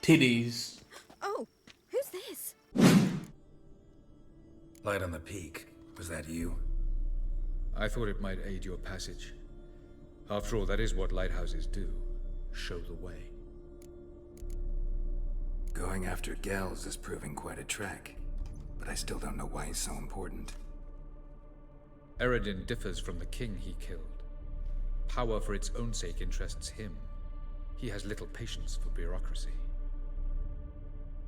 Titties. Oh, who's this? Light on the peak. Was that you? I thought it might aid your passage. After all, that is what lighthouses do. Show the way. Going after Gels is proving quite a trek. But I still don't know why he's so important. Eredin differs from the king he killed. Power for its own sake interests him. He has little patience for bureaucracy.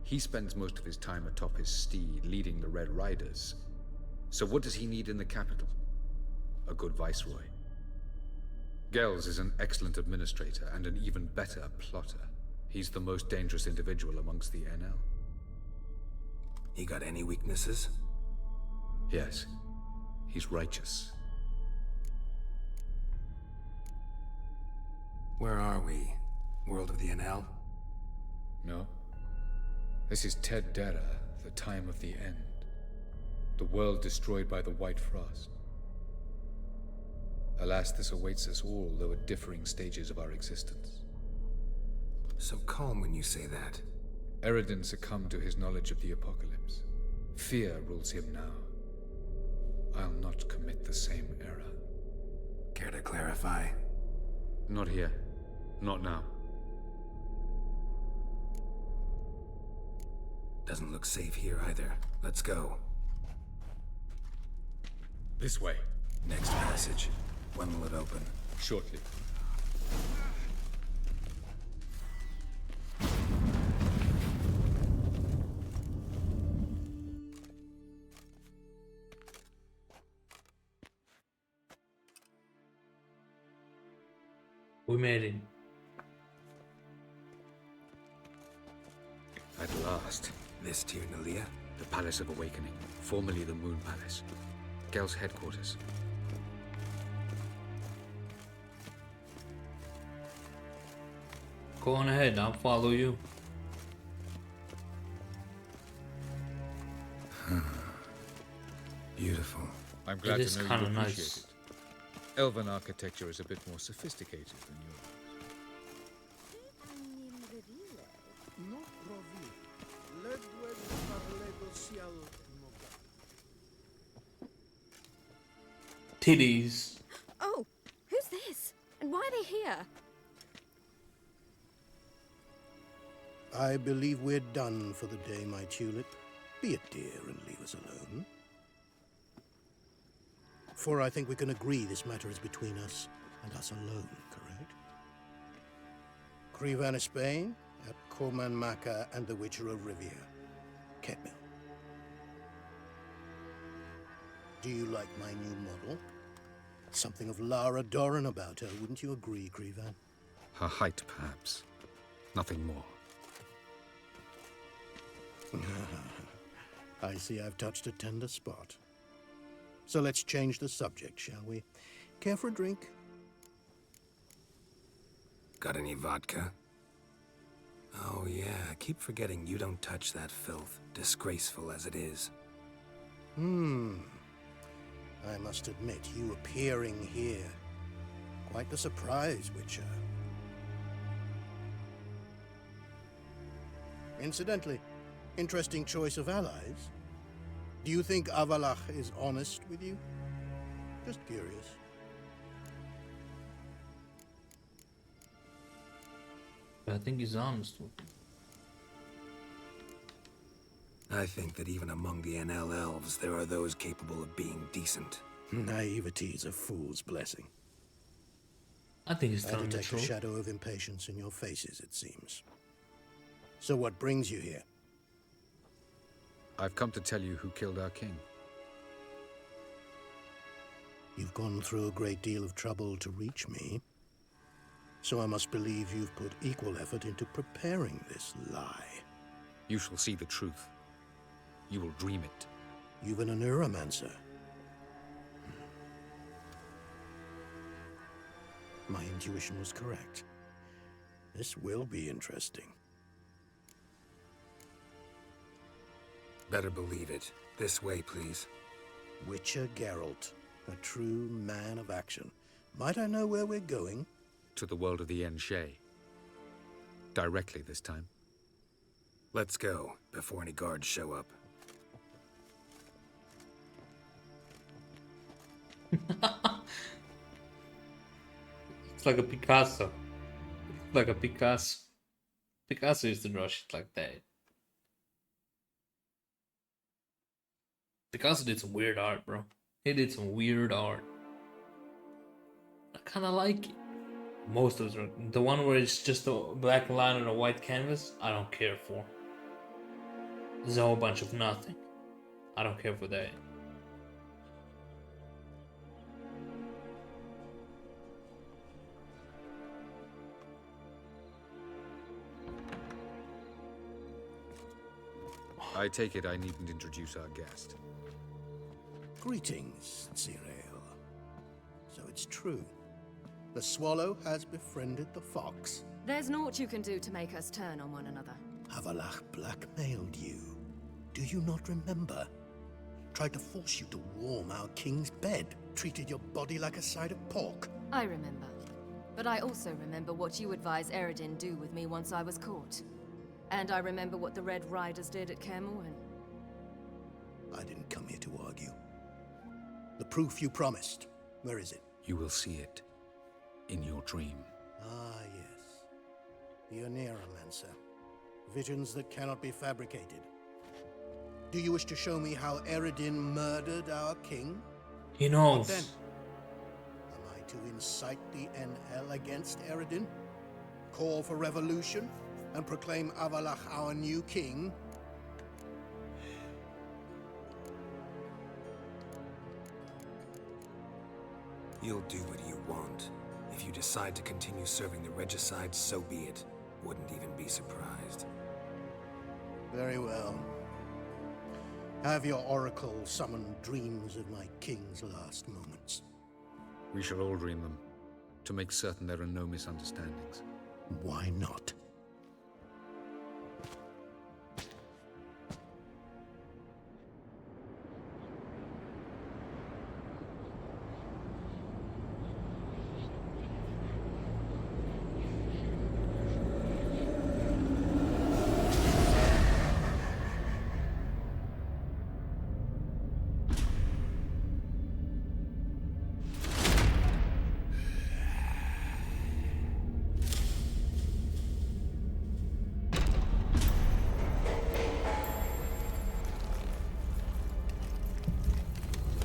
He spends most of his time atop his steed, leading the Red Riders. So what does he need in the capital? A good viceroy. Gels is an excellent administrator and an even better plotter. He's the most dangerous individual amongst the NL. He got any weaknesses? Yes. He's righteous. Where are we? World of the NL? No. This is Ted Dara, the time of the end. The world destroyed by the White Frost. Alas, this awaits us all, though at differing stages of our existence. So calm when you say that. Eredin succumbed to his knowledge of the apocalypse. Fear rules him now. I'll not commit the same error. Care to clarify? Not here. Not now. Doesn't look safe here either. Let's go. This way. Next passage. When will it open? Shortly. We made it. At last. This Tirnalia? The Palace of Awakening, formerly the Moon Palace. Gel's headquarters. Go on ahead, I'll follow you. Beautiful. I'm glad It is to know you kinda appreciate nice. it. Elven architecture is a bit more sophisticated than yours. Titties. Oh, who's this? And why are they here? I believe we're done for the day, my tulip. Be a dear and leave us alone. For I think we can agree this matter is between us and us alone, correct? Crevan of Spain, at Corman Maca and the Witcher of Rivia. Ketmil. Do you like my new model? Something of Lara Doran about her, wouldn't you agree, Crevan? Her height, perhaps. Nothing more. I see I've touched a tender spot. So let's change the subject, shall we? Care for a drink? Got any vodka? Oh yeah, keep forgetting you don't touch that filth, disgraceful as it is. I must admit, you appearing here, quite the surprise, Witcher. Incidentally, interesting choice of allies. Do you think Avalach is honest with you? Just curious. I think he's honest with me. I think that even among the NL elves, there are those capable of being decent. Naivety is a fool's blessing. I think he's I telling the detect a truth. shadow of impatience in your faces, it seems. So what brings you here? I've come to tell you who killed our king. You've gone through a great deal of trouble to reach me. So I must believe you've put equal effort into preparing this lie. You shall see the truth. You will dream it. You've been a neuromancer. My intuition was correct. This will be interesting. Better believe it. This way, please. Witcher Geralt, a true man of action. Might I know where we're going? To the world of the Enshe. Directly this time. Let's go, before any guards show up. It's like a Picasso. Like a Picasso. Picasso used to draw shit like that. Picasso did some weird art, bro. He did some weird art. I kind of like it. Most of them. The one where it's just a black line on a white canvas, I don't care for. There's a whole bunch of nothing. I don't care for that. I take it I needn't introduce our guest. Greetings, Cyril. So it's true. The swallow has befriended the fox. There's naught you can do to make us turn on one another. Havalach blackmailed you. Do you not remember? Tried to force you to warm our king's bed. Treated your body like a side of pork. I remember. But I also remember what you advised Eredin do with me once I was caught. And I remember what the Red Riders did at Kaer Morhen. I didn't come here to argue. The proof you promised. Where is it? You will see it in your dream. Ah, yes. The Oneiromancer. Visions that cannot be fabricated. Do you wish to show me how Eredin murdered our king? He knows. What then? Am I to incite the NL against Eredin? Call for revolution? And proclaim Avalach our new king? You'll do what you want. If you decide to continue serving the regicide, so be it. Wouldn't even be surprised. Very well. Have your oracle summon dreams of my king's last moments. We shall all dream them, to make certain there are no misunderstandings. Why not?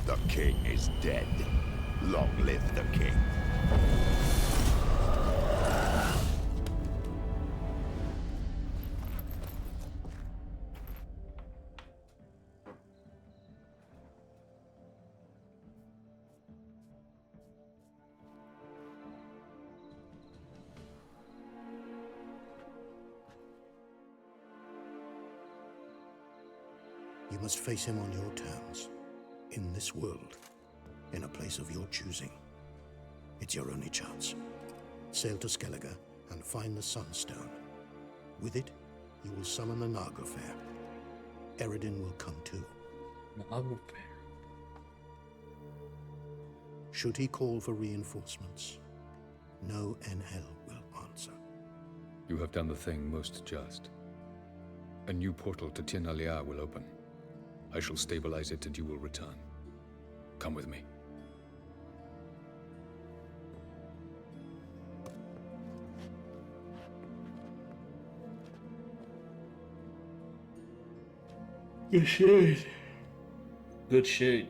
The king is dead. Long live the king. You must face him on your terms. In this world, in a place of your choosing. It's your only chance. Sail to Skellige and find the Sunstone. With it, you will summon the Naga Fair. Eredin will come too. Naga Fair. Should he call for reinforcements, no NL will answer. You have done the thing most just. A new portal to Tir Nalia will open. I shall stabilize it and you will return. Come with me. Good shit. Good shit.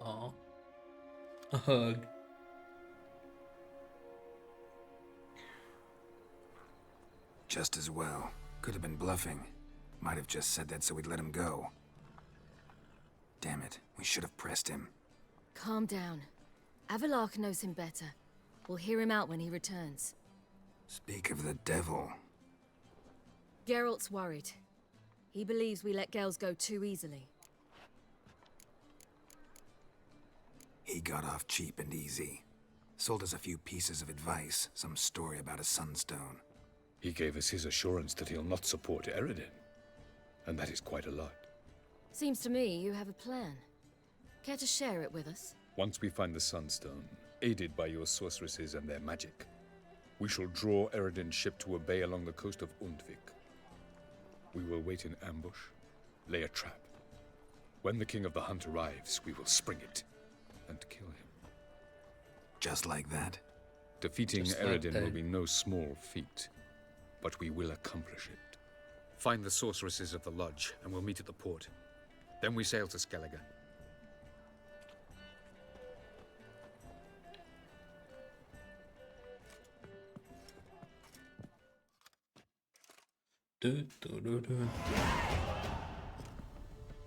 Aw. A hug. Just as well. Could have been bluffing. Might have just said that so we'd let him go. Damn it, we should have pressed him. Calm down. Avalach knows him better. We'll hear him out when he returns. Speak of the devil. Geralt's worried. He believes we let girls go too easily. He got off cheap and easy. Sold us a few pieces of advice, some story about a sunstone. He gave us his assurance that he'll not support Eredin. And that is quite a lot. Seems to me you have a plan. Care to share it with us? Once we find the Sunstone, aided by your sorceresses and their magic. We shall draw Eredin's ship to a bay along the coast of Undvik. We will wait in ambush, lay a trap. When the King of the Hunt arrives, we will spring it and kill him. Just like that? Defeating Just like Eredin that. will be no small feat, but we will accomplish it. Find the sorceresses of the lodge, and we'll meet at the port. Then we sail to Skellige.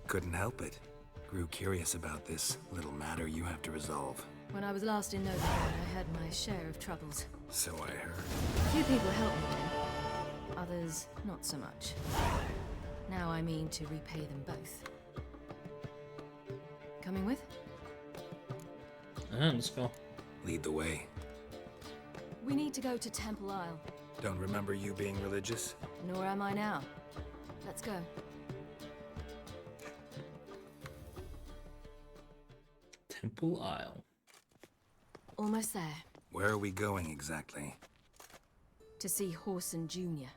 Couldn't help it. Grew curious about this little matter you have to resolve. When I was last in Novigrad, I had my share of troubles. So I heard. A few people helped me then, others not so much. Now I mean to repay them both. Coming with? Let's go. Lead the way. We need to go to Temple Isle. Don't remember you being religious? Nor am I now. Let's go. Temple Isle. Almost there. Where are we going exactly? To see Horson Jr.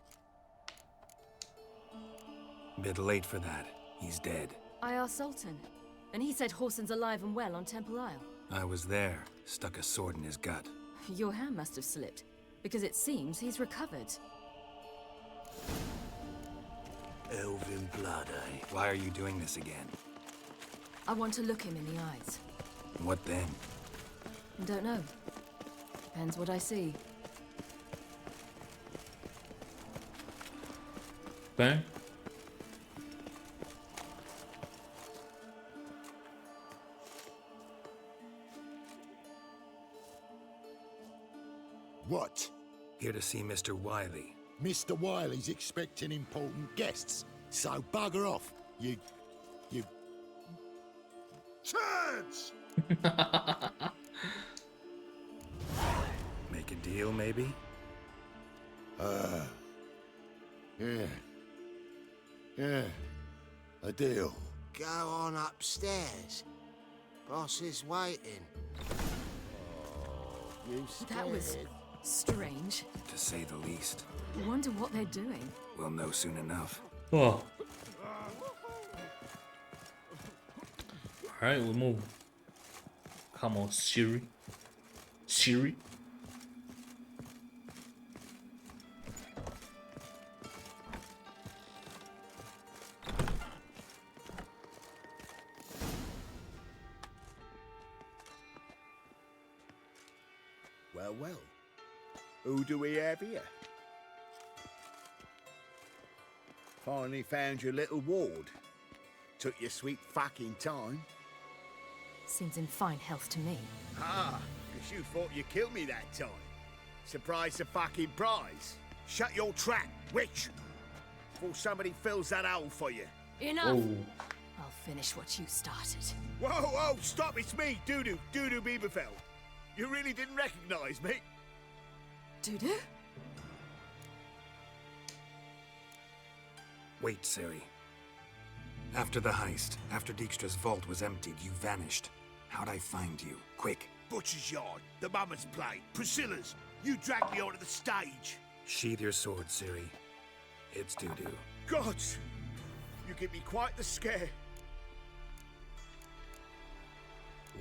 Bit late for that. He's dead. I asked Sultan, and he said Horson's alive and well on Temple Isle. I was there. Stuck a sword in his gut. Your hand must have slipped, because it seems he's recovered. Elven blood, eh? Why are you doing this again? I want to look him in the eyes. What then? Don't know. Depends what I see. Bang. What? Here to see Mr. Wiley. Mr. Wiley's expecting important guests, so bugger off, you turds! Make a deal, maybe? Yeah, a deal. Go on upstairs. Boss is waiting. You That was scared? strange. To say the least. I wonder what they're doing. We'll know soon enough. Oh. Alright, we move. Come on, Siri. Siri. Well. Who do we have here? Finally found your little ward. Took your sweet fucking time. Seems in fine health to me. Ah, because you thought you killed me that time. Surprise the fucking prize. Shut your trap, witch! Before somebody fills that hole for you. Enough! Oh. I'll finish what you started. Whoa, stop, it's me, Dudu Bieberfeld. You really didn't recognize me? Dudu? Wait, Siri. After the heist, after Dijkstra's vault was emptied, you vanished. How'd I find you? Quick. Butcher's Yard, the Mama's Plate, Priscilla's. You dragged me onto the stage. Sheathe your sword, Siri. It's Dudu. God, you give me quite the scare.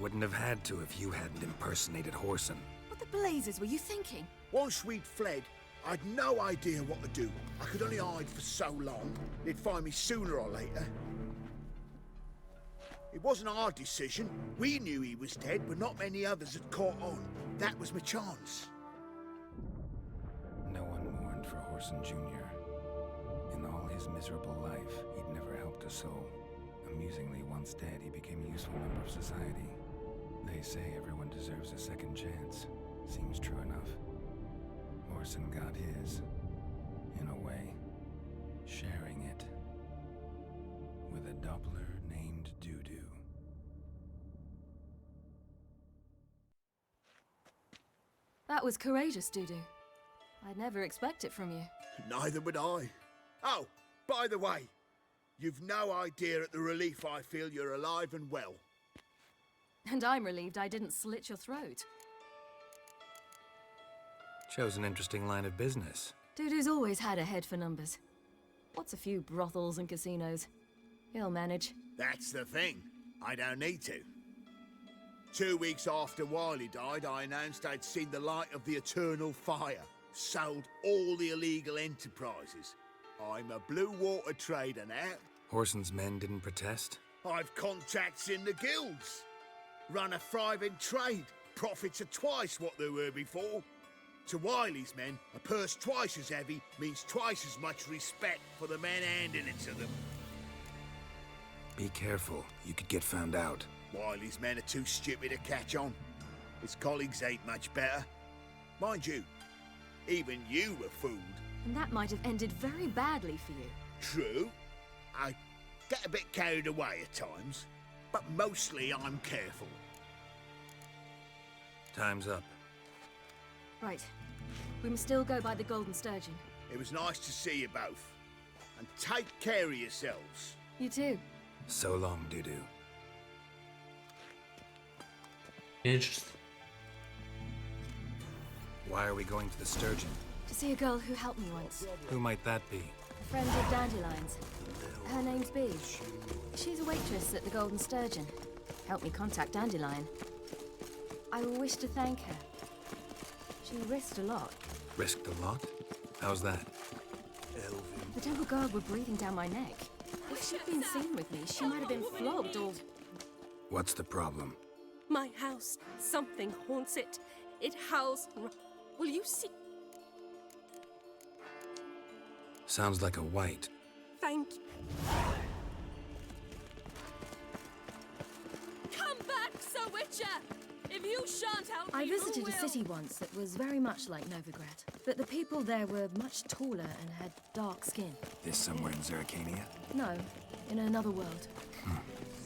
Wouldn't have had to if you hadn't impersonated Horson. What the blazes were you thinking? Once we'd fled, I'd no idea what to do. I could only hide for so long. They'd find me sooner or later. It wasn't our decision. We knew he was dead, but not many others had caught on. That was my chance. No one mourned for Horson Jr. In all his miserable life, he'd never helped a soul. Amusingly, once dead, he became a useful member of society. They say everyone deserves a second chance. Seems true enough. Horson got his, in a way, sharing it with a Doppler named Dudu. That was courageous, Dudu. I'd never expect it from you. Neither would I. Oh, by the way, you've no idea at the relief I feel you're alive and well. And I'm relieved I didn't slit your throat. Shows an interesting line of business. Dudu's always had a head for numbers. What's a few brothels and casinos? He'll manage. That's the thing. I don't need to. 2 weeks after Wiley died, I announced I'd seen the light of the eternal fire. Sold all the illegal enterprises. I'm a blue water trader now. Horson's men didn't protest? I've contacts in the guilds. Run a thriving trade. Profits are twice what they were before. To Wiley's men, a purse twice as heavy means twice as much respect for the men handing it to them. Be careful. You could get found out. Wiley's men are too stupid to catch on. His colleagues ain't much better. Mind you, even you were fooled. And that might have ended very badly for you. True. I get a bit carried away at times, but mostly I'm careful. Time's up. Right. We must still go by the Golden Sturgeon. It was nice to see you both. And take care of yourselves. You too. So long, Dudu. Interesting. Why are we going to the Sturgeon? To see a girl who helped me once. Who might that be? A friend of Dandelion's. Her name's Bee. She's a waitress at the Golden Sturgeon. Helped me contact Dandelion. I wish to thank her. She risked a lot. Risked a lot? How's that? The Temple Guard were breathing down my neck. If she'd been seen with me, she might have been flogged or... What's the problem? My house. Something haunts it. It howls. Will you see? Sounds like a white. Thank you. Come back, Sir Witcher! If you shan't help me, I visited who a will? city once that was very much like Novigrad, but the people there were much taller and had dark skin. This somewhere in Zeracania? No, in another world.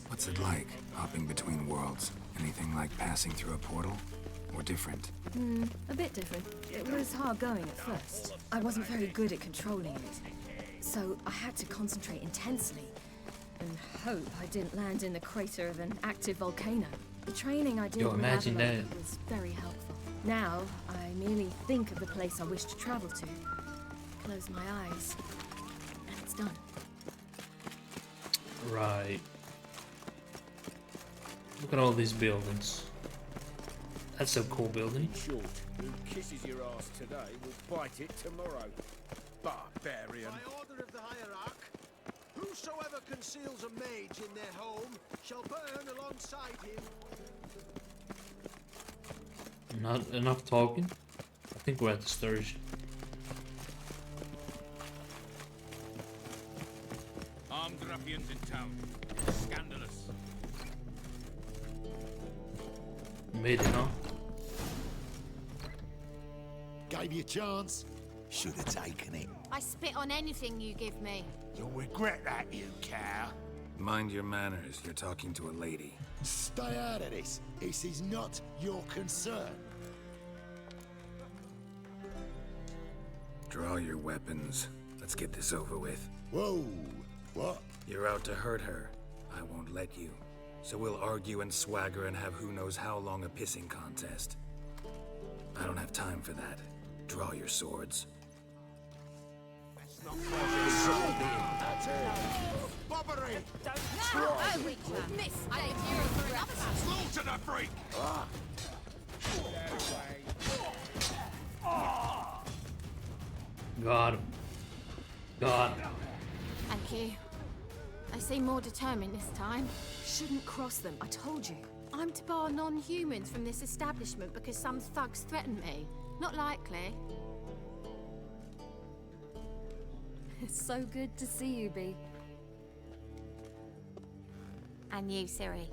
What's it like, hopping between worlds? Anything like passing through a portal? Or different? A bit different. It was hard going at first. I wasn't very good at controlling it. So I had to concentrate intensely and hope I didn't land in the crater of an active volcano. The training I did Yo, with imagine Avalon that. was very helpful. Now, I merely think of the place I wish to travel to, close my eyes, and it's done. Right. Look at all these buildings. That's a cool building. Short, who kisses your ass today will bite it tomorrow. Barbarian. By order of the hierarch, whosoever conceals a mage in their home shall burn alongside him. Not enough talking. I think we're at the Sturgeon. Armed ruffians in town. Scandalous. Made it, huh? Gave you a chance. Should have taken it. I spit on anything you give me. You'll regret that, you cow. Mind your manners, you're talking to a lady. Stay out of this. This is not your concern. Draw your weapons. Let's get this over with. Whoa. What? You're out to hurt her. I won't let you. So we'll argue and swagger and have who knows how long a pissing contest. I don't have time for that. Draw your swords. Bobbery! Oh, Witcher! Mistake you for another time. Slaughter the freak! Got him. Got him. Thank you. They seem more determined this time. Shouldn't cross them, I told you. I'm to bar non-humans from this establishment because some thugs threaten me. Not likely. It's so good to see you, Bee. And you, Ciri.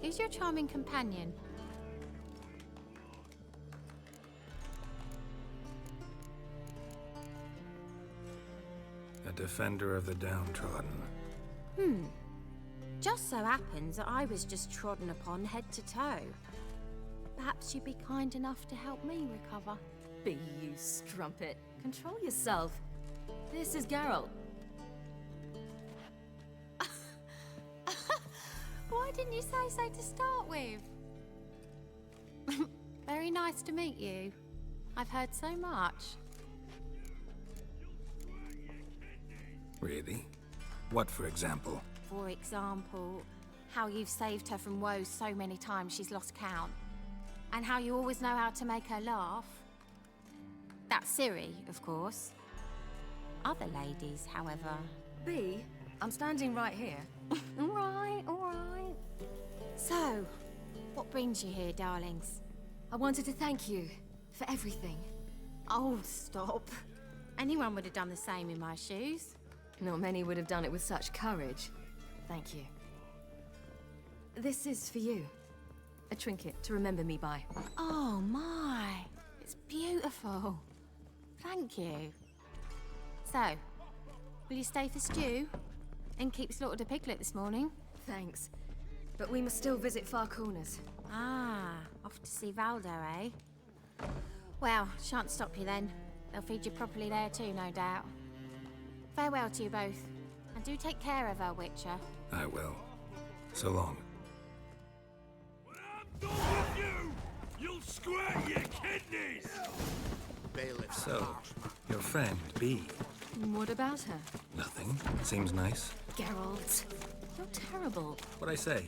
Who's your charming companion? A defender of the downtrodden. Just so happens that I was just trodden upon head to toe. Perhaps you'd be kind enough to help me recover. Bee, you strumpet. Control yourself. This is Geralt. Why didn't you say so to start with? Very nice to meet you. I've heard so much. Really? What, for example? For example, how you've saved her from woes so many times she's lost count. And how you always know how to make her laugh. That's Ciri, of course. Other ladies, however... B, I'm standing right here. All right. So, what brings you here, darlings? I wanted to thank you for everything. Oh, stop. Anyone would have done the same in my shoes. Not many would have done it with such courage. Thank you. This is for you. A trinket to remember me by. Oh my, it's beautiful. Thank you. So, will you stay for stew? And keep slaughtered a piglet this morning? Thanks. But we must still visit Far Corners. Ah, off to see Valdo, eh? Well, shan't stop you then. They'll feed you properly there too, no doubt. Farewell to you both. And do take care of her, Witcher. I will. So long. When I'm done with you, you'll squirt your kidneys! Bailiff's So, harsh, man. your friend, B. What about her? Nothing. Seems nice. Geralt, you're terrible. What'd I say?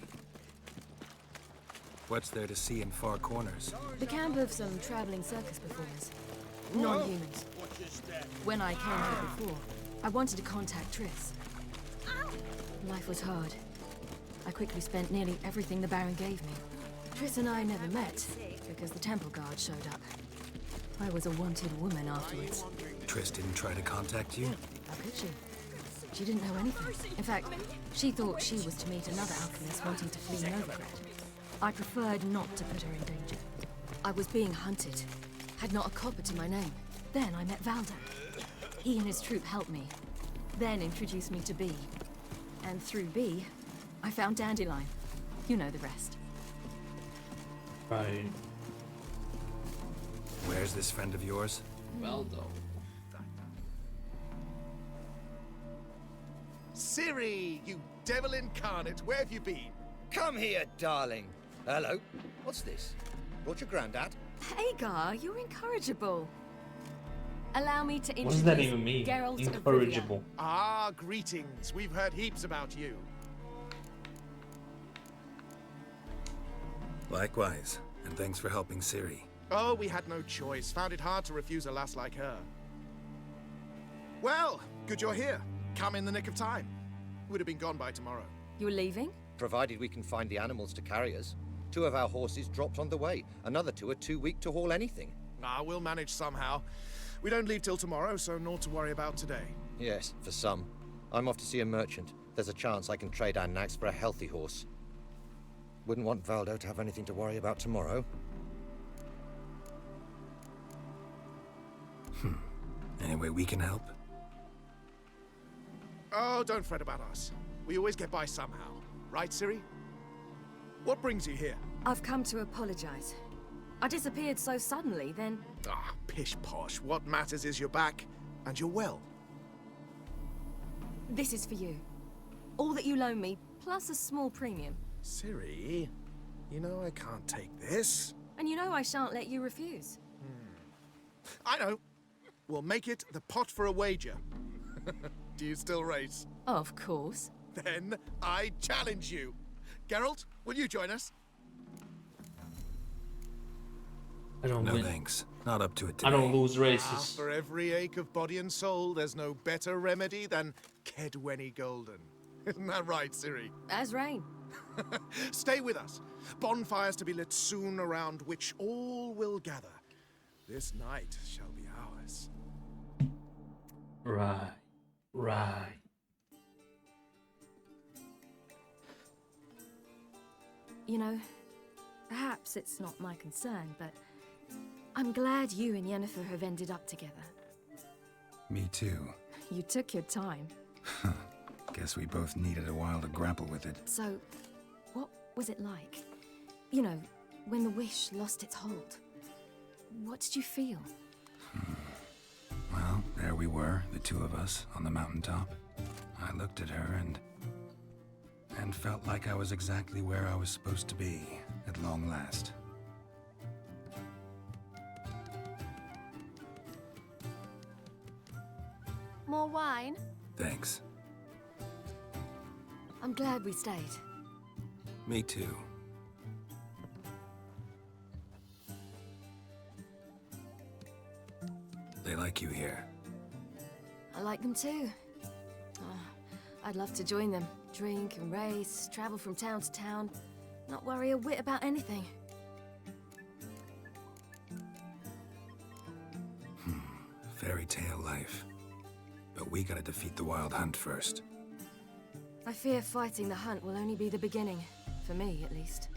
What's there to see in Far Corners? The camp of some traveling circus performers. Non-humans. When I came here before, I wanted to contact Triss. Life was hard. I quickly spent nearly everything the Baron gave me. Triss and I never met, because the temple guard showed up. I was a wanted woman afterwards. Triss didn't try to contact you? How could she? She didn't know anything. In fact, she thought she was to meet another alchemist wanting to flee Novigrad. I preferred not to put her in danger. I was being hunted. Had not a copper to my name. Then I met Valdo. He and his troop helped me. Then introduced me to B. And through B, I found Dandelion. You know the rest. Right. Where's this friend of yours? Well, though. Ciri, you devil incarnate, where have you been? Come here, darling. Hello. What's this? Brought your granddad? Hagar, you're incorrigible. Allow me to What introduce does that even mean? Geralt of Rivia. Incorrigible. Ah, greetings. We've heard heaps about you. Likewise. And thanks for helping Ciri. Oh, we had no choice. Found it hard to refuse a lass like her. Well, good you're here. Come in the nick of time. Would have been gone by tomorrow. You're leaving? Provided we can find the animals to carry us. 2 of our horses dropped on the way. Another 2 are too weak to haul anything. Ah, we'll manage somehow. We don't leave till tomorrow, so naught to worry about today. Yes, for some. I'm off to see a merchant. There's a chance I can trade our nags for a healthy horse. Wouldn't want Valdo to have anything to worry about tomorrow. Any way we can help? Oh, don't fret about us. We always get by somehow. Right, Ciri? What brings you here? I've come to apologize. I disappeared so suddenly, then... Ah, pish-posh. What matters is you're back, and you're well. This is for you. All that you loan me, plus a small premium. Ciri, you know I can't take this. And you know I shan't let you refuse. I know. We'll make it the pot for a wager. Do you still race? Of course. Then I challenge you. Geralt, will you join us? I don't No win. thanks. Not up to it today. I don't lose Ah, races. for every ache of body and soul, there's no better remedy than Kedwenny Golden. Isn't that right, Ciri? As rain. Stay with us. Bonfires to be lit soon around which all will gather. This night shall be ours. Right. Right. You know, perhaps it's not my concern, but I'm glad you and Yennefer have ended up together. Me too. You took your time. Guess we both needed a while to grapple with it. So, what was it like? You know, when the wish lost its hold. What did you feel? Well, there we were, the 2 of us, on the mountaintop. I looked at her and felt like I was exactly where I was supposed to be, at long last. More wine? Thanks. I'm glad we stayed. Me too. They like you here. I like them too. I'd love to join them. Drink and race, travel from town to town. Not worry a whit about anything. Fairy tale life. But we gotta defeat the Wild Hunt first. I fear fighting the hunt will only be the beginning. For me, at least.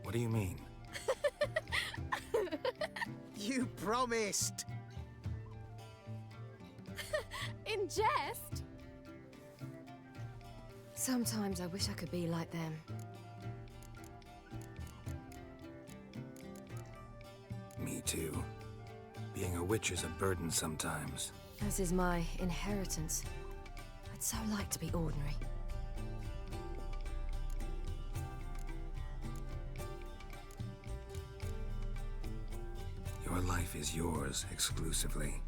What do you mean? You promised! In jest? Sometimes I wish I could be like them. Me too. Being a witch is a burden sometimes. As is my inheritance. I'd so like to be ordinary. Your life is yours exclusively.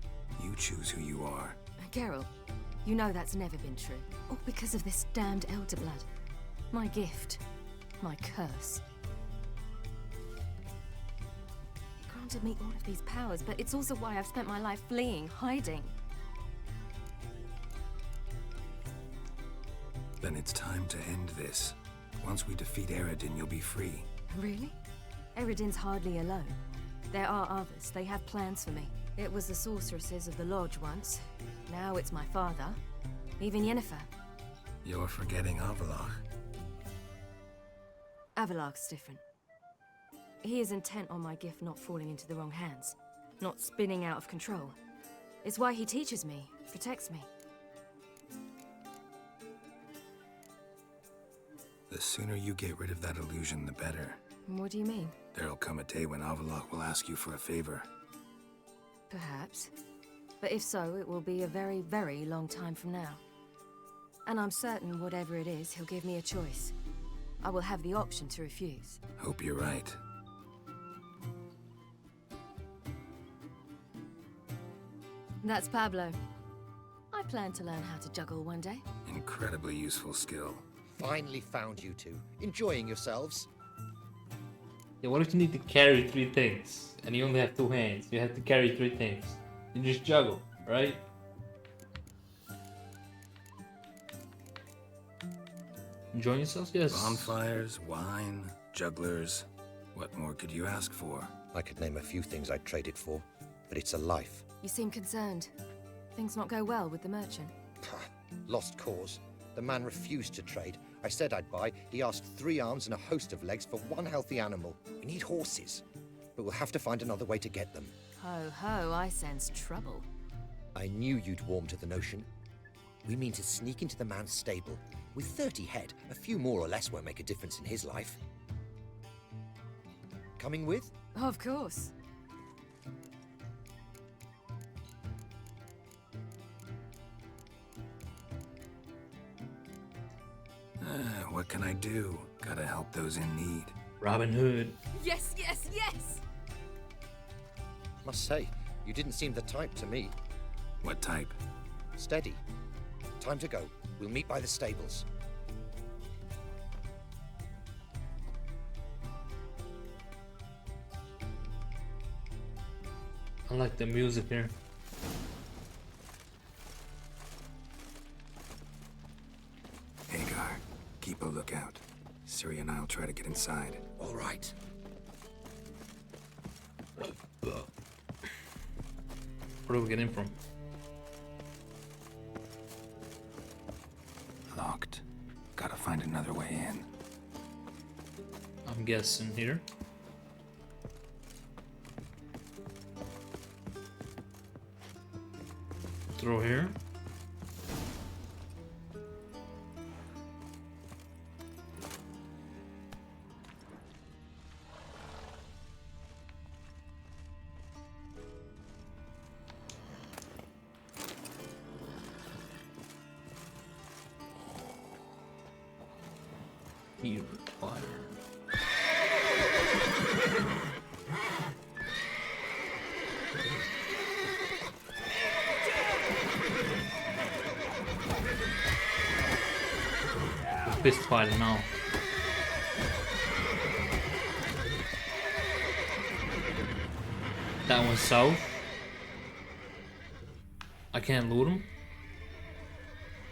You choose who you are. Geralt, you know that's never been true. All because of this damned Elder Blood. My gift. My curse. It granted me all of these powers, but it's also why I've spent my life fleeing, hiding. Then it's time to end this. Once we defeat Eredin, you'll be free. Really? Eredin's hardly alone. There are others. They have plans for me. It was the sorceresses of the Lodge once. Now it's my father. Even Yennefer. You're forgetting Avallac'h. Avallac'h's different. He is intent on my gift not falling into the wrong hands. Not spinning out of control. It's why he teaches me, protects me. The sooner you get rid of that illusion, the better. What do you mean? There'll come a day when Avallac'h will ask you for a favor. Perhaps. But if so, it will be a very, very long time from now. And I'm certain whatever it is, he'll give me a choice. I will have the option to refuse. Hope you're right. That's Pablo. I plan to learn how to juggle one day. Incredibly useful skill. Finally found you two. Enjoying yourselves? Yeah, what if you need to carry 3 things and you only have 2 hands? You have to carry 3 things. You just juggle, right? Enjoying yourselves? Yes. Bonfires, wine, jugglers. What more could you ask for? I could name a few things I'd trade it for, but it's a life. You seem concerned. Things not go well with the merchant. Lost cause. The man refused to trade. I said I'd buy. He asked 3 arms and a host of legs for 1 healthy animal. We need horses, but we'll have to find another way to get them. Ho ho, I sense trouble. I knew you'd warm to the notion. We mean to sneak into the man's stable. With 30 head, a few more or less won't make a difference in his life. Coming with? Of course. What can I do? Gotta help those in need. Robin Hood. Yes, yes, yes! Must say, you didn't seem the type to me. What type? Steady. Time to go. We'll meet by the stables. I like the music here. Hagar, keep a lookout. Ciri and I'll try to get inside. All right. Where do we get in from? Locked. Gotta find another way in. I'm guessing here. Through here. Here, fire. fist fighting now. That one's south. I can't loot him.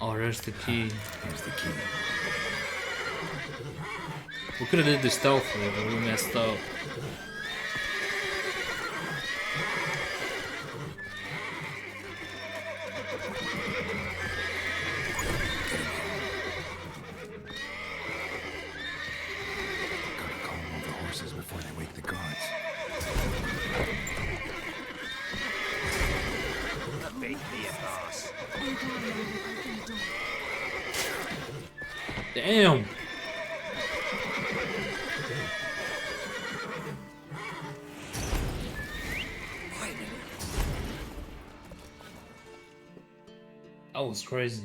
Oh, there's the key. Here's the key. We could have did this stealthily, but we messed up. Gotta calm all the horses before they wake the guards. Damn! That was crazy.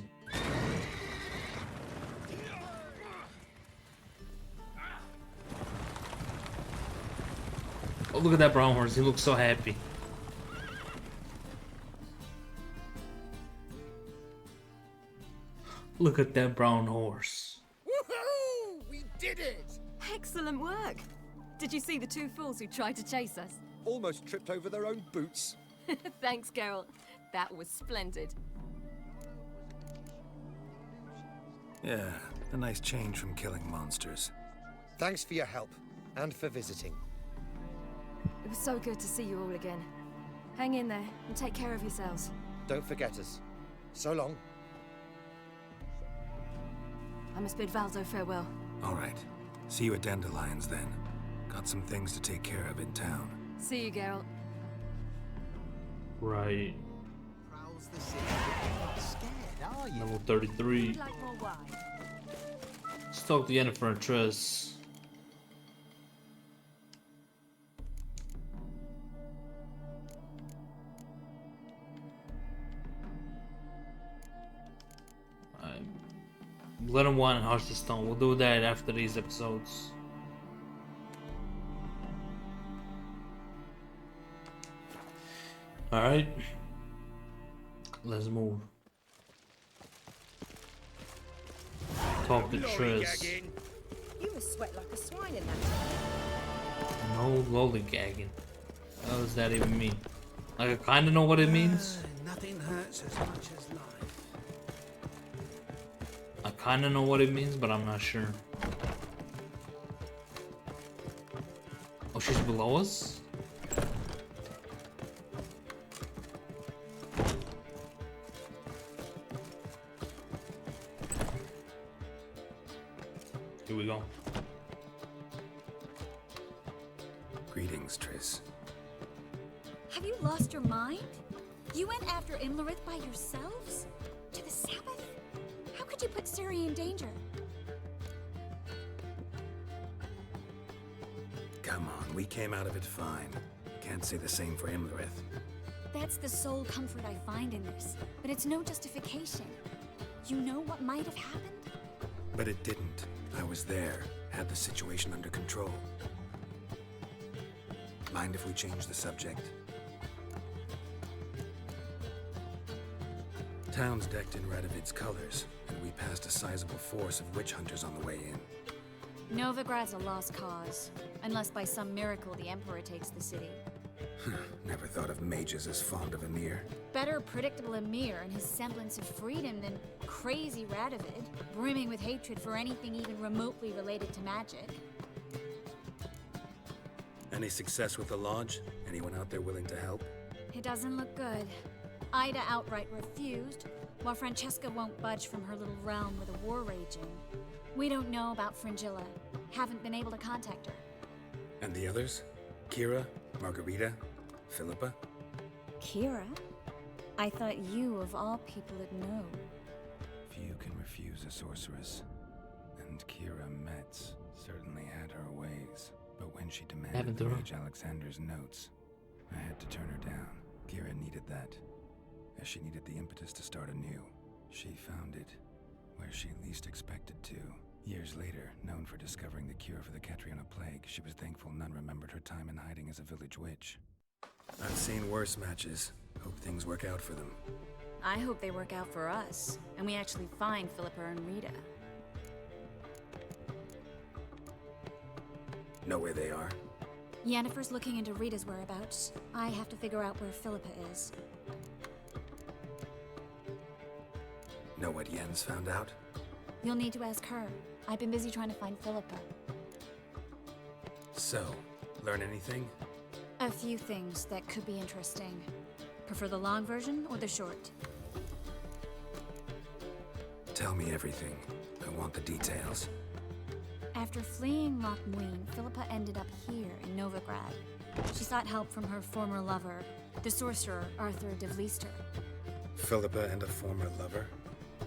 Oh, look at that brown horse. He looks so happy. Look at that brown horse. Woohoo! We did it! Excellent work. Did you see the two fools who tried to chase us? Almost tripped over their own boots. Thanks, Geralt. That was splendid. Yeah, a nice change from killing monsters. Thanks for your help, and for visiting. It was so good to see you all again. Hang in there and take care of yourselves. Don't forget us. So long. I must bid Valdo farewell. All right. See you at Dandelions then. Got some things to take care of in town. See you, Geralt. Right. Prowls the city. Not scared, are you? Level 33. Would like more wine? Stalk the Yennefer and Triss. Blood and Wine and Hearts of Stone. We'll do that after these episodes. Alright. Let's move. Talk to Triss. You must sweat like a swine in that. No lollygagging. What does that even mean? Like, I kinda know what it means. Nothing hurts as much as life. I kinda know what it means, but I'm not sure. Oh, she's below us? Here we go. Greetings, Triss. Have you lost your mind? You went after Imlerith by yourselves? To the Sabbath? How could you put Ciri in danger? Come on, we came out of it fine. Can't say the same for Imlerith. That's the sole comfort I find in this, but it's no justification. You know what might have happened? But it didn't. I was there, had the situation under control. Mind if we change the subject? Town's decked in Radovid's colors, and we passed a sizable force of witch hunters on the way in. Novigrad's a lost cause, unless by some miracle the Emperor takes the city. Never thought of mages as fond of Emir. Better predictable Emir and his semblance of freedom than crazy Radovid, brimming with hatred for anything even remotely related to magic. Any success with the Lodge? Anyone out there willing to help? It doesn't look good. Ida outright refused, while Francesca won't budge from her little realm with a war raging. We don't know about Fringilla. Haven't been able to contact her. And the others? Kira? Margarita? Philippa? Kira? I thought you, of all people, would know. Few can refuse a sorceress. And Kira Metz certainly had her ways. But when she demanded the Mage Alexander's notes, I had to turn her down. Kira needed that, as she needed the impetus to start anew. She found it where she least expected to. Years later, known for discovering the cure for the Catriona plague, she was thankful none remembered her time in hiding as a village witch. I've seen worse matches. Hope things work out for them. I hope they work out for us, and we actually find Philippa and Rita. Know where they are? Yennefer's looking into Rita's whereabouts. I have to figure out where Philippa is. Know what Yen's found out? You'll need to ask her. I've been busy trying to find Philippa. So, learn anything? A few things that could be interesting. Prefer the long version or the short? Tell me everything. I want the details. After fleeing Loch Muin, Philippa ended up here in Novigrad. She sought help from her former lover, the sorcerer Arthur de Vlister. Philippa and a former lover?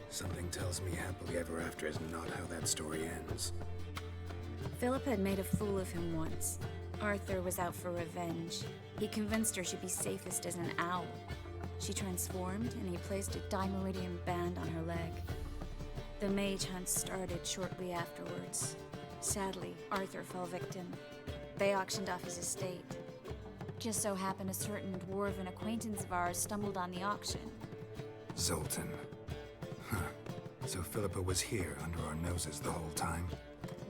Something tells me happily ever after is not how that story ends. Philippa had made a fool of him once. Arthur was out for revenge. He convinced her she'd be safest as an owl. She transformed, and he placed a Dimeridian band on her leg. The mage hunt started shortly afterwards. Sadly, Arthur fell victim. They auctioned off his estate. Just so happened a certain dwarven acquaintance of ours stumbled on the auction. Zoltan. Huh. So Philippa was here under our noses the whole time?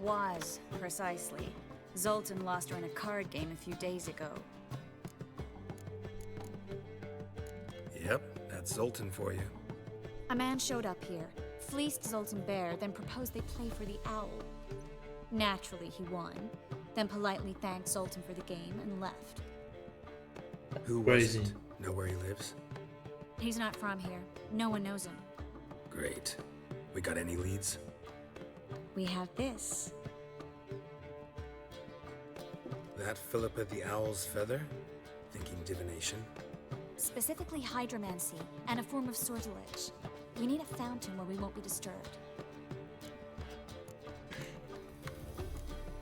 Was, precisely. Zoltan lost her in a card game a few days ago. Yep, that's Zoltan for you. A man showed up here, fleeced Zoltan bare, then proposed they play for the owl. Naturally, he won, then politely thanked Zoltan for the game and left. Who was it? Know where he lives? He's not from here. No one knows him. Great. We got any leads? We have this. That Philippa the Owl's feather? Thinking divination? Specifically hydromancy, and a form of sortilege. We need a fountain where we won't be disturbed.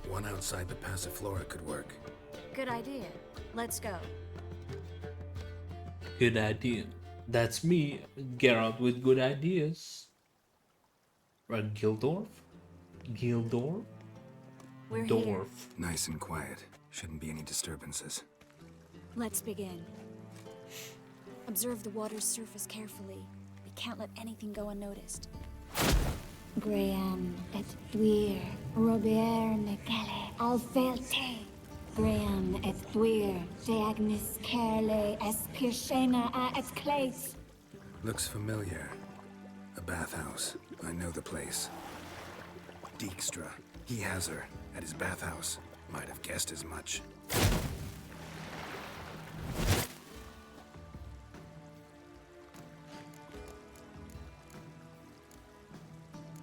One outside the Passiflora could work. Good idea. Let's go. Good idea. That's me, Geralt with good ideas. Right, Gildorf? Gildorf? We're Dorf. here. Nice and quiet. Shouldn't be any disturbances. Let's begin. Observe the water's surface carefully. We can't let anything go unnoticed. Graham et Dwyer, Robert Mekele, Alfelte. Graham et Dwyer, Deagnis Kerle, es Pirshena a et Clace. Looks familiar. A bathhouse. I know the place. Dijkstra. He has her at his bathhouse. Might have guessed as much.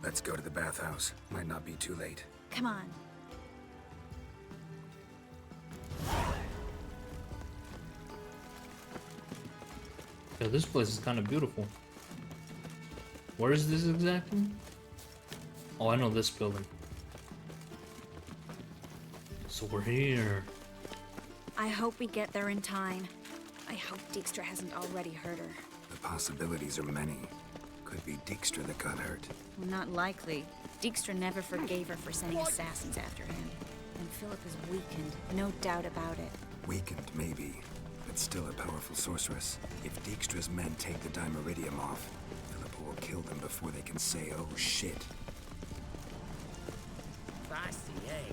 Let's go to the bathhouse. Might not be too late. Come on. Yeah, this place is kind of beautiful. Where is this exactly? Oh, I know this building. So we're here. I hope we get there in time. I hope Dijkstra hasn't already hurt her. The possibilities are many. Could be Dijkstra that got hurt. Well, not likely. Dijkstra never forgave her for sending assassins after him. And Philip is weakened, no doubt about it. Weakened, maybe, but still a powerful sorceress. If Dijkstra's men take the Dimeridium off, Philippa will kill them before they can say, oh shit. Feisty, eh?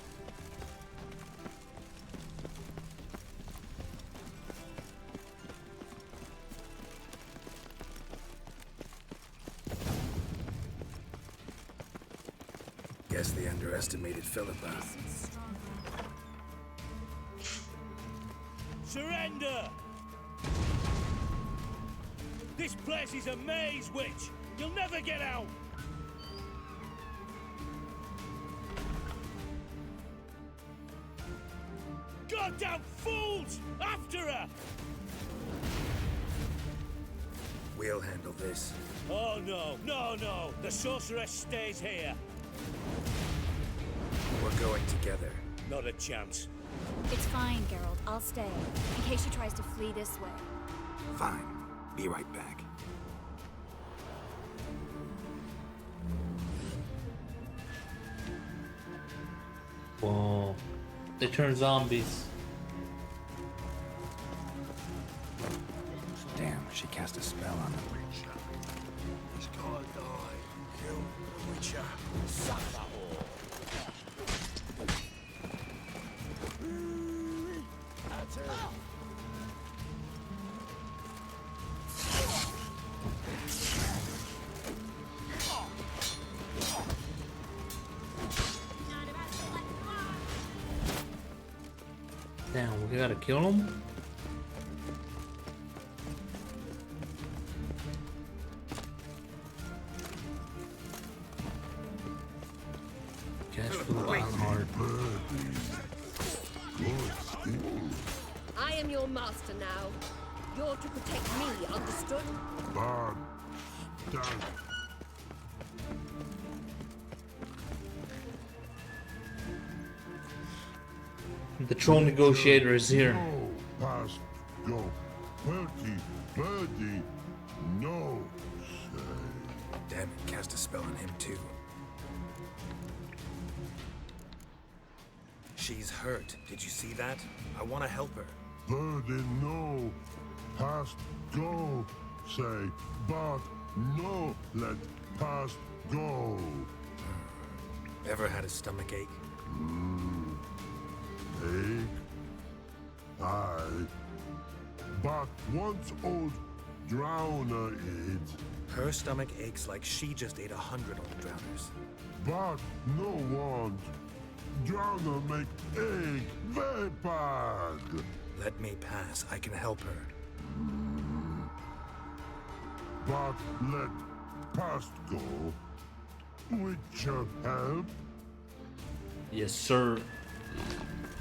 Guess they underestimated Philippa. Surrender! This place is a maze, witch! You'll never get out! Goddamn fools! After her! We'll handle this. Oh no, no, no! The sorceress stays here! We're going together. Not a chance. It's fine, Geralt. I'll stay, in case she tries to flee this way. Fine. Be right back. Whoa. They turn zombies. Damn, she cast a spell on them. He's gotta die. Kill the Witcher. Suck that all. Damn, we gotta kill him? Cash flow on hard. I am your master now. You're to protect me, understood? Bad. Done. The troll negotiator is here. No, past, go. Birdie, no, say. Damn it, cast a spell on him too. She's hurt. Did you see that? I want to help her. Birdie, no. Past, go, say. But no, let past go. Ever had a stomach ache? Ache? Aye. But once old drowner eats. Her stomach aches like she just ate 100 old drowners. But no want. Drowner make egg very bad. Let me pass. I can help her. But let past go. With your help? Yes, sir.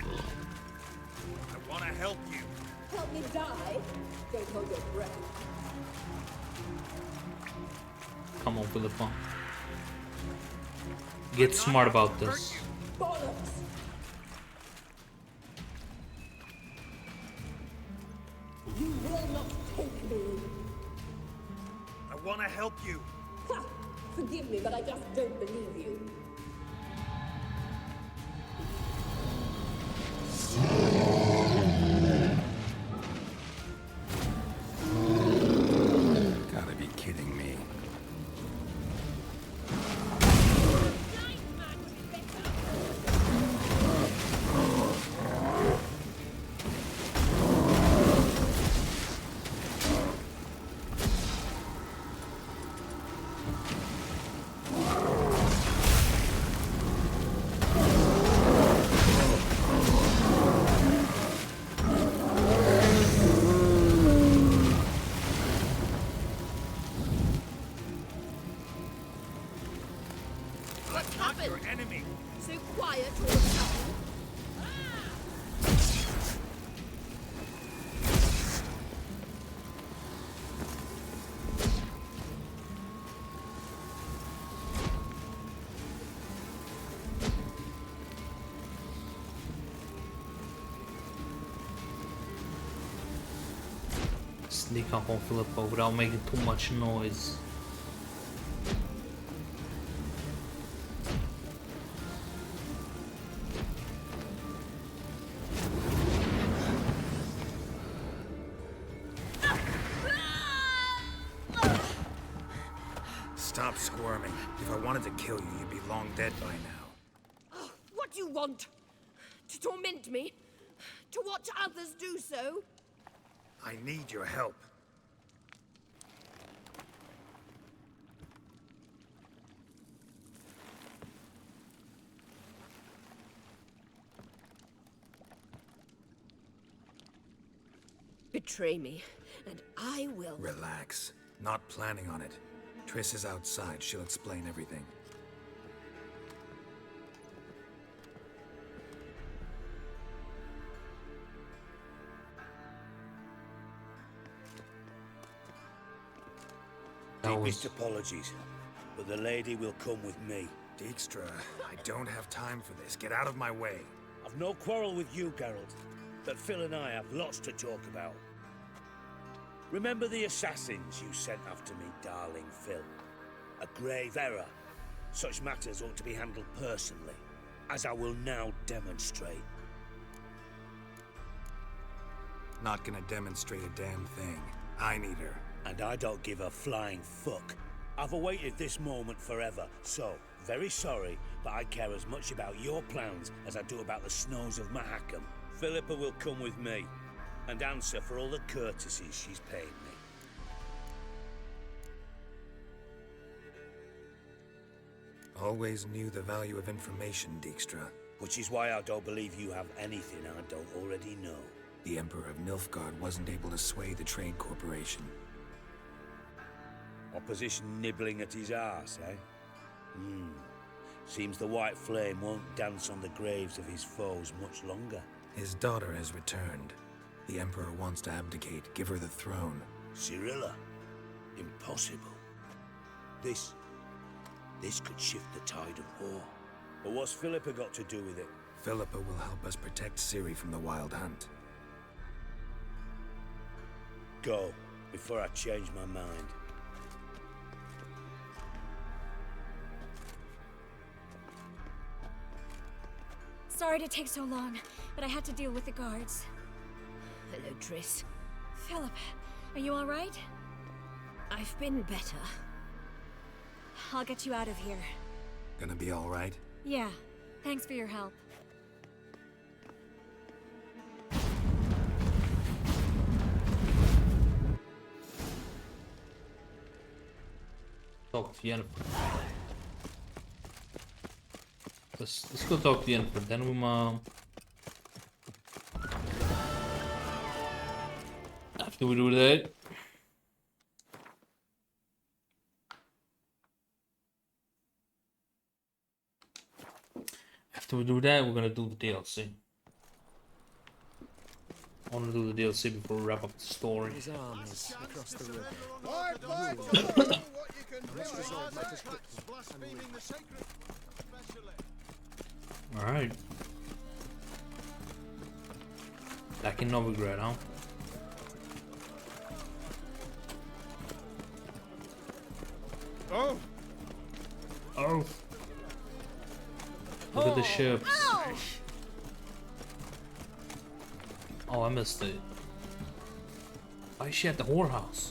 I want to help you. Help me die? Don't hold your breath. Come on, Philippa. Get smart about this. Bollocks! You will not take me. I want to help you. Ha! Forgive me, but I just don't believe you. Gotta be kidding me. What's happened? Your enemy. So quiet all of a sudden. Sneak up on Philippa without making too much noise. Stop squirming. If I wanted to kill you, you'd be long dead by now. Oh, what do you want? To torment me? To watch others do so? I need your help. Betray me, and I will. Relax. Not planning on it. Triss is outside. She'll explain everything. Deepest apologies, but the lady will come with me. Dijkstra, I don't have time for this. Get out of my way. I've no quarrel with you, Geralt, but Phil and I have lots to talk about. Remember the assassins you sent after me, darling Phil? A grave error. Such matters ought to be handled personally, as I will now demonstrate. Not gonna demonstrate a damn thing. I need her. And I don't give a flying fuck. I've awaited this moment forever, so, very sorry, but I care as much about your plans as I do about the snows of Mahakam. Philippa will come with me, and answer for all the courtesies she's paid me. Always knew the value of information, Dijkstra. Which is why I don't believe you have anything I don't already know. The Emperor of Nilfgaard wasn't able to sway the Trade Corporation. Opposition nibbling at his arse, eh? Seems the White Flame won't dance on the graves of his foes much longer. His daughter has returned. The Emperor wants to abdicate, give her the throne. Cyrilla? Impossible. This could shift the tide of war. But what's Philippa got to do with it? Philippa will help us protect Ciri from the Wild Hunt. Go, before I change my mind. Sorry to take so long, but I had to deal with the guards. Hello, Triss. Philip, are you all right? I've been better. I'll get you out of here. Gonna be all right? Yeah, thanks for your help. Talk to Yennefer. Let's go talk to Yennefer. Then we after we do that. After we do that, we're gonna do the DLC. I want to do the DLC before we wrap up the story. His armies across the river. Alright. Back in Novigrad, huh? Oh! Oh! Look at the ships. Oh, I missed it. Why is she at the whorehouse?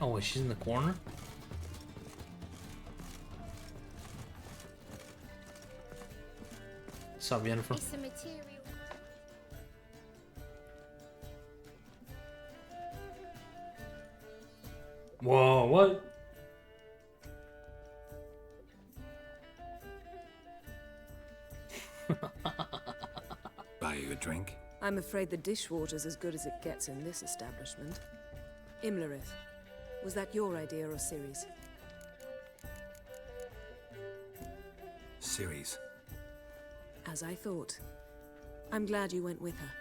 Oh, wait, she's in the corner? What's up, Yennefer? It's a material. Whoa, what? Buy you a drink? I'm afraid the dishwater's as good as it gets in this establishment. Imlerith, was that your idea or Ciri's? Ciri's. As I thought. I'm glad you went with her.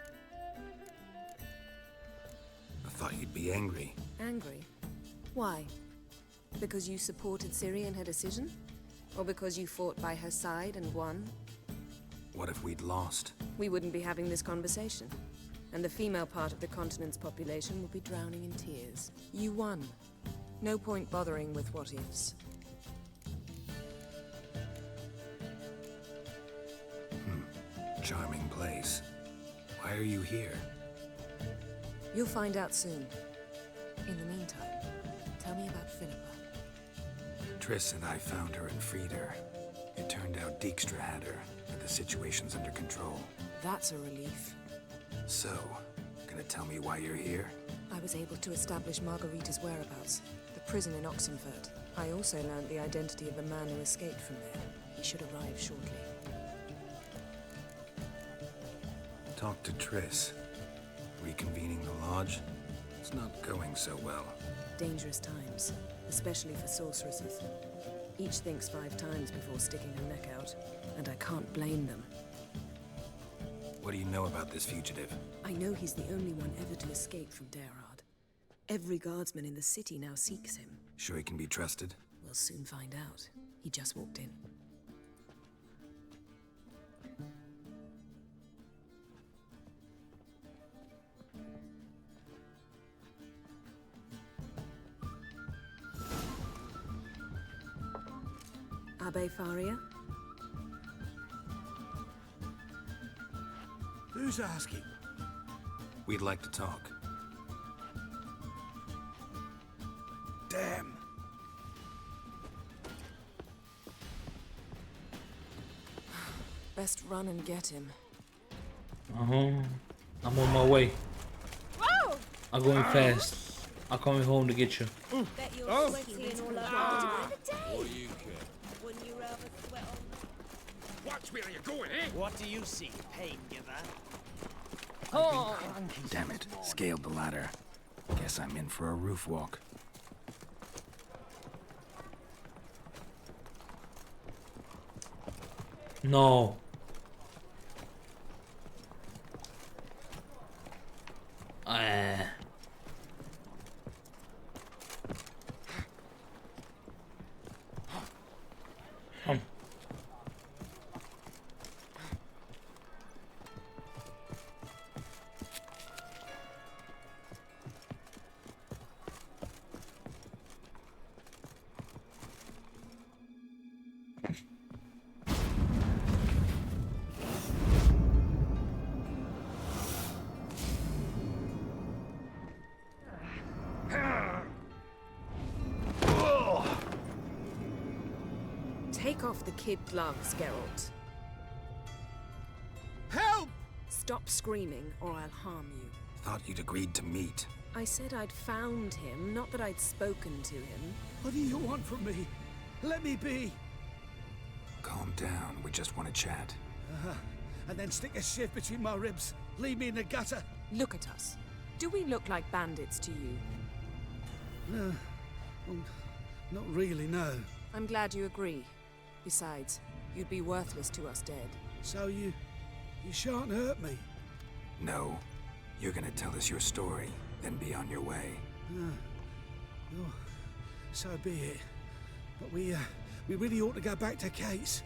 I thought you'd be angry. Angry? Why? Because you supported Ciri in her decision? Or because you fought by her side and won? What if we'd lost? We wouldn't be having this conversation. And the female part of the continent's population would be drowning in tears. You won. No point bothering with what-ifs. Charming place. Why are you here? You'll find out soon. In the meantime, tell me about Philippa. Triss and I found her and freed her. It turned out Dijkstra had her, but the situation's under control. That's a relief. So, gonna tell me why you're here? I was able to establish Margarita's whereabouts, the prison in Oxenfurt. I also learned the identity of the man who escaped from there. He should arrive shortly. Talk to Triss. Reconvening the lodge? It's not going so well. Dangerous times, especially for sorceresses. Each thinks 5 times before sticking her neck out, and I can't blame them. What do you know about this fugitive? I know he's the only one ever to escape from Derard. Every guardsman in the city now seeks him. Sure he can be trusted? We'll soon find out. He just walked in. Abbe Faria? Who's asking? We'd like to talk. Damn. Best run and get him. I'm on my way. Whoa! I'm going fast. I'm coming home to get you. Bet you're Oh. sweaty and all over What do you care? Wouldn't you rather sweat on Watch where you're going, eh? What do you see, pain giver? Oh! Damn it. Scaled the ladder. Guess I'm in for a roof walk. No. Ah. Take off the kid gloves, Geralt. Help! Stop screaming, or I'll harm you. Thought you'd agreed to meet. I said I'd found him, not that I'd spoken to him. What do you want from me? Let me be. Calm down. We just want to chat. And then stick a shiv between my ribs. Leave me in the gutter. Look at us. Do we look like bandits to you? No. Well, not really, no. I'm glad you agree. Besides, you'd be worthless to us dead. So you shan't hurt me. No. You're gonna tell us your story, then be on your way. Oh, so be it. But we really ought to go back to Kate's.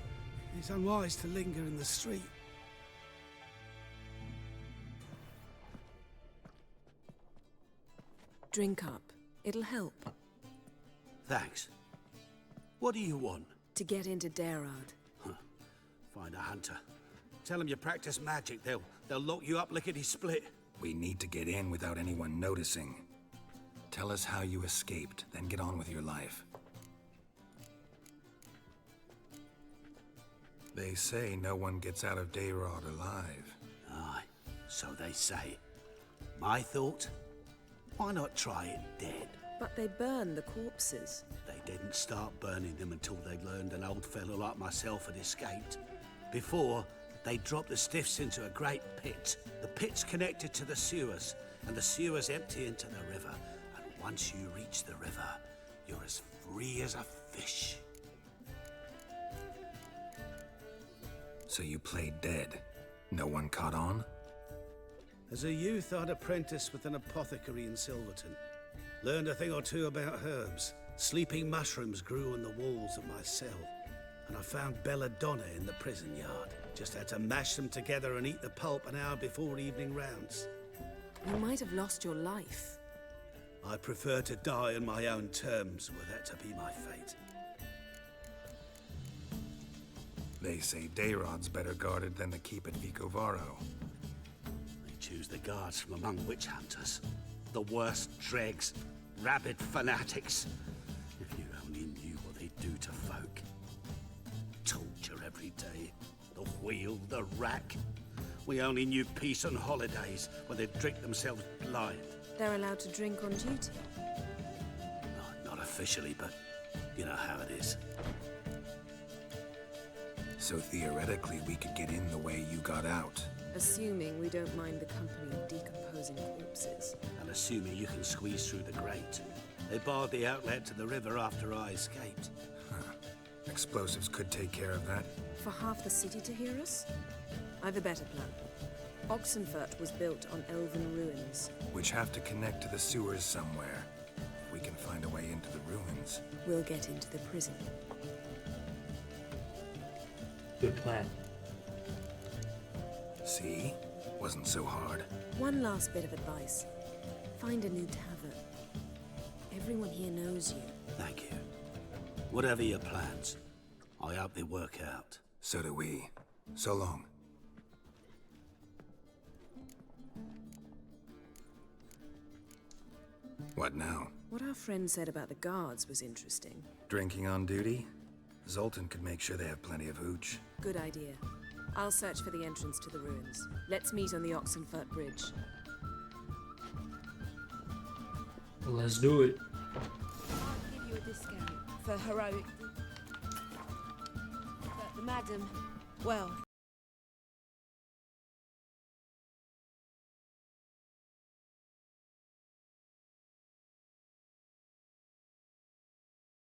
It's unwise to linger in the street. Drink up. It'll help. Thanks. What do you want? To get into Derard. Find a hunter. Tell them you practice magic. They'll lock you up lickety-split. We need to get in without anyone noticing. Tell us how you escaped, then get on with your life. They say no one gets out of Derard alive. Aye, so they say. My thought? Why not try it dead? But they burn the corpses. They didn't start burning them until they'd learned an old fellow like myself had escaped. Before, they dropped the stiffs into a great pit. The pit's connected to the sewers, and the sewers empty into the river. And once you reach the river, you're as free as a fish. So you played dead. No one caught on? As a youth, I'd apprenticed with an apothecary in Silverton. Learned a thing or two about herbs. Sleeping mushrooms grew on the walls of my cell. And I found belladonna in the prison yard. Just had to mash them together and eat the pulp an hour before evening rounds. You might have lost your life. I prefer to die on my own terms, were that to be my fate. They say Dayrod's better guarded than the keep at Vicovaro. They choose the guards from among witch hunters. The worst dregs, rabid fanatics. If you only knew what they do to folk. Torture every day. The wheel, the rack. We only knew peace on holidays, when they'd drink themselves blind. They're allowed to drink on duty. Not officially, but you know how it is. So theoretically, we could get in the way you got out. Assuming we don't mind the company of decomposing corpses. And assuming you can squeeze through the grate. They barred the outlet to the river after I escaped. Explosives could take care of that. For half the city to hear us? I've a better plan. Oxenfurt was built on elven ruins. Which have to connect to the sewers somewhere. If we can find a way into the ruins. We'll get into the prison. Good plan. See? Wasn't so hard. One last bit of advice. Find a new tavern. Everyone here knows you. Thank you. Whatever your plans, I hope they work out. So do we. So long. What now? What our friend said about the guards was interesting. Drinking on duty? Zoltan could make sure they have plenty of hooch. Good idea. I'll search for the entrance to the ruins. Let's meet on the Oxenfurt Bridge. Let's do it. I'll give you a discount for heroic. But the madam, well,